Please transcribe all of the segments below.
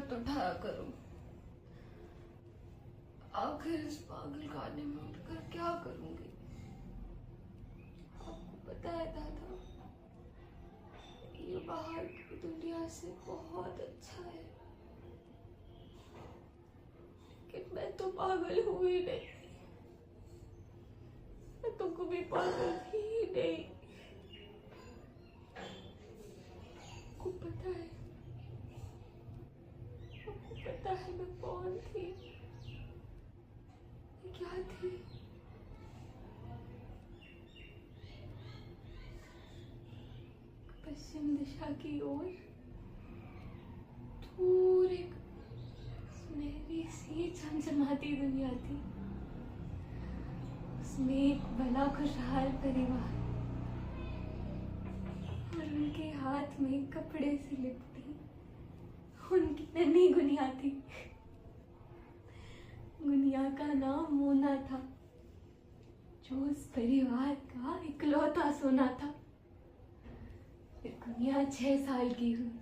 मत उठाया करो। आखिर इस पागल खाने में उठकर क्या करूंगी? आपको पता है दादा, ये बाहर की दुनिया से बहुत अच्छा है, लेकिन मैं तो पागल हुई नहीं। मैं तो कभी पागल थी ही नहीं। आपको पता है मैं कौन थी, मैं क्या थी? पश्चिम दिशा की ओर दूर एक सुनहरी सी चमचमाती दुनिया थी। उसमें एक बड़ा खुशहाल परिवार और उनके हाथ में कपड़े से लिपटी उनकी नन्ही गुनिया थी। गुनिया का नाम मोना था, जो उस परिवार का इकलौता सोना था। फिर गुनिया 6 साल की हुई,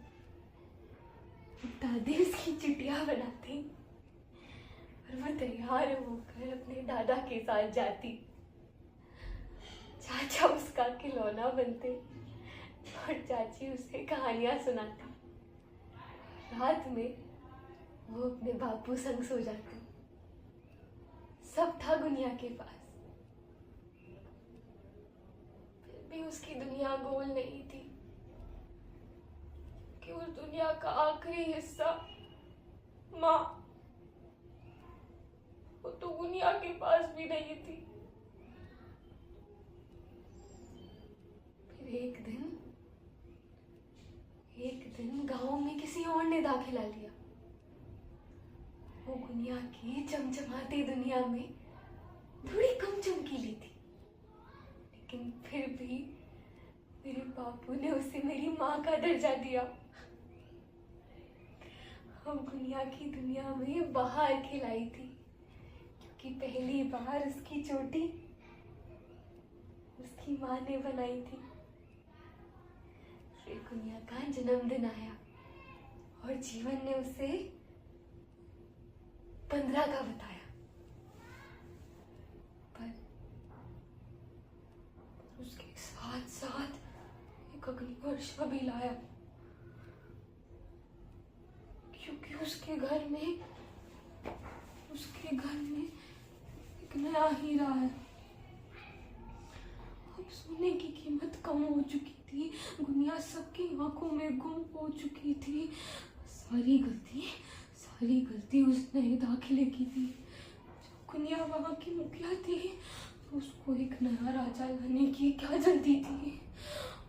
दादी उसकी चुटिया बनाती और वो तैयार होकर अपने दादा के साथ जाती। चाचा उसका खिलौना बनते और चाची उसे कहानियां सुनाती। रात में वो अपने बापू संग सो जाते। सब था गुनिया के पास, फिर भी उसकी दुनिया गोल नहीं थी, कि उस दुनिया का आखिरी हिस्सा माँ, वो तो गुनिया के पास भी नहीं थी। फिर एक दिन गांव में किसी और ने दाखिला लिया। वो गुनिया की चमचमाती दुनिया में थोड़ी कम चमकीली थी, लेकिन फिर भी मेरे बापू ने उसे मेरी माँ का दर्जा दिया। हम गुनिया की दुनिया में बाहर खिलाई थी, क्योंकि पहली बार उसकी चोटी उसकी माँ ने बनाई थी। फिर गुनिया का जन्मदिन आया और जीवन ने उसे 15 का बताया, पर उसके साथ साथ एक अग्नि वर्षा भी लाया, क्योंकि उसके घर में एक नया हीरा है। अब सोने की कीमत कम हो चुकी थी, गुनिया सबकी आंखों में गुम हो चुकी थी। सारी गलती उसने दाखिले की थी। जब गुनिया वहां की मुखिया थी, तो उसको एक नया राजा लाने की क्या जल्दी थी।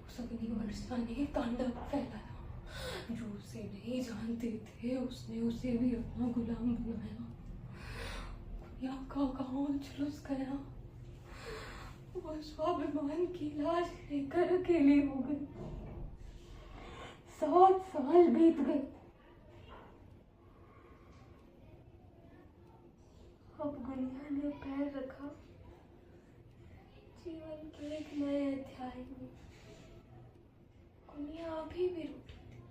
उस अग्नि वर्षा ने तांडव फैलाया। जो उसे नहीं जानते थे, उसने उसे भी अपना गुलाम बनाया। गुनिया का गांव झुलस गया। वो स्वाभिमान की लाश लेकर अकेले हो गई। 7 साल बीत गए। अब गुनिया ने पैर रखा जीवन के एक नए अध्याय में। गुनिया अभी भी रूठी थी,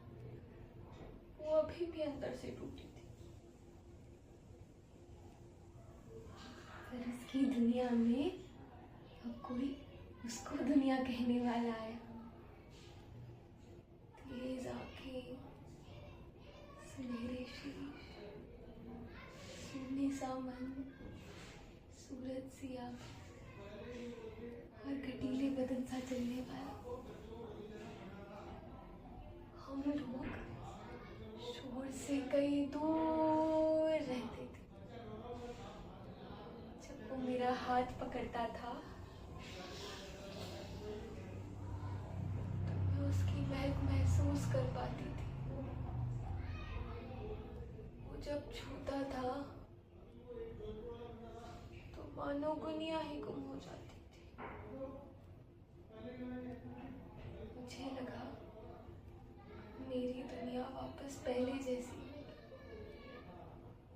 वो अभी भी अंदर से टूटी थी। पर इसकी दुनिया में अब कोई उसको दुनिया कहने वाला आया। तेज आंखें, सुनहरे शीश, सोने सा मन, सूरज सी आंखें और कटीले बदन सा चलने वाला। हम लोग शोर से कहीं दूर रहते थे। जब वो मेरा हाथ पकड़ता था, उसकी महक महसूस कर पाती थी। वो जब छूता था तो मानो गुनिया ही गुम हो जाती थी। मुझे लगा मेरी दुनिया वापस पहले जैसी,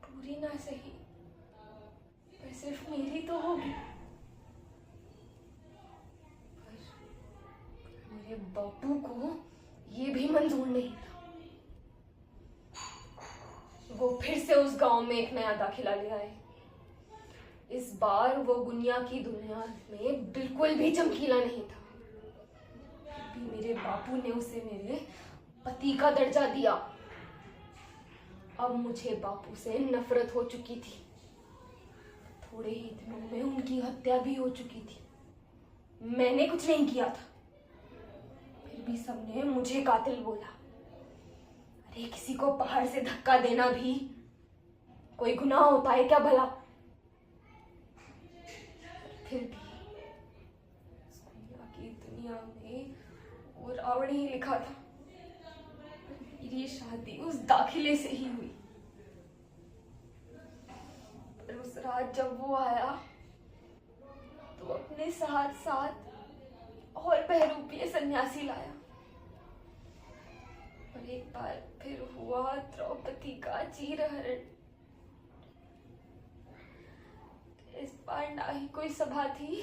पूरी ना सही पर सिर्फ मेरी तो होगी। मेरे बापू को ये भी मंजूर नहीं था। गांव में एक नया दाखिला ले आए। इस बार वो गुनिया की दुनिया में बिल्कुल भी चमकीला नहीं था। भी मेरे बापू ने उसे मेरे पति का दर्जा दिया। अब मुझे बापू से नफरत हो चुकी थी। थोड़े ही दिनों में उनकी हत्या भी हो चुकी थी। मैंने कुछ नहीं किया था, फिर भी सबने मुझे कातिल बोला। अरे किसी को पहाड़ से धक्का देना भी कोई गुनाह होता है क्या भला? फिर भी इस गुनिया की दुनिया में वो रावण ही लिखा था। मेरी शादी उस दाखिले से ही हुई। पर उस रात जब वो आया तो अपने साथ साथ और बहरूपीय सन्यासी लाया। और एक बार फिर हुआ द्रौपदी का चीरहरण। इस बार ना ही कोई सभा थी,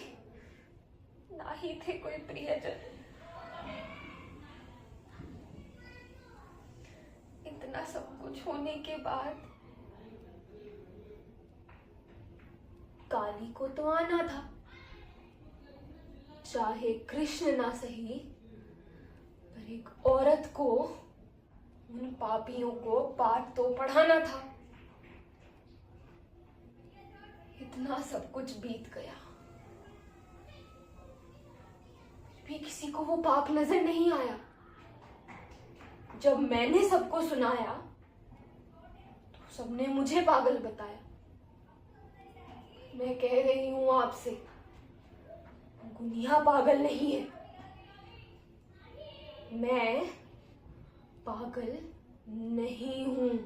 ना ही थे कोई प्रियजन। इतना सब कुछ होने के बाद काली को तो आना था। चाहे कृष्ण ना सही, पर एक औरत को, उन पापियों को पाठ तो पढ़ाना था। इतना सब कुछ बीत गया, फिर भी किसी को वो पाप नजर नहीं आया। जब मैंने सबको सुनाया तो सबने मुझे पागल बताया। मैं कह रही हूं आपसे, गुनिया पागल नहीं है। मैं पागल नहीं हूं।